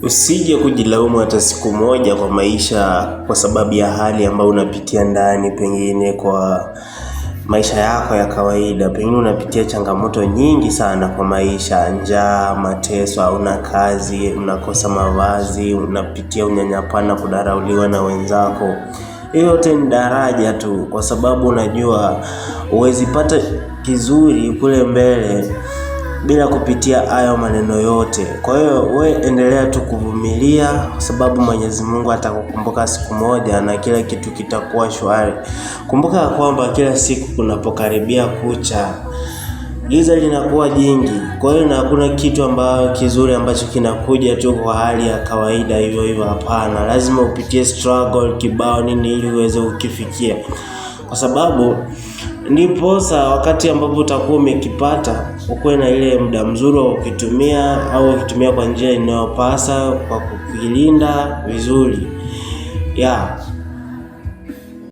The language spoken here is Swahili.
Usije kujilaumu hata siku moja kwa maisha kwa sababu ya hali ambayo unapitia ndani, pengine kwa maisha yako ya kawaida. Pengine unapitia changamoto nyingi sana kwa maisha, njaa, mateso, hauna kazi, unakosa mavazi, unapitia unyanyapaa na kudharauliwa na wenzako. Hiyo yote ni daraja tu, kwa sababu unajua huwezi pata kizuri kule mbele bila kupitia hayo maneno yote. Kwa hiyo we endelea tu kuvumilia, kwa sababu Mwenyezi Mungu atakukumbuka siku moja na kila kitu kitakuwa shwari. Kumbuka ya kwamba kila siku kunapokaribia kucha, giza linakuwa jingi. Kwa hiyo na hakuna kitu ambacho kizuri ambacho kinakuja tu kwa hali ya kawaida hivyo hivyo, hapana. Lazima upitie struggle kibao nini ili uweze kukifikia. Kwa sababu ndiposa wakati ambapo utakuwa umekipata ukuwe na ile muda mzuri wa kukitumia, au ukitumia kwa njia inayopasa kwa kukilinda vizuri.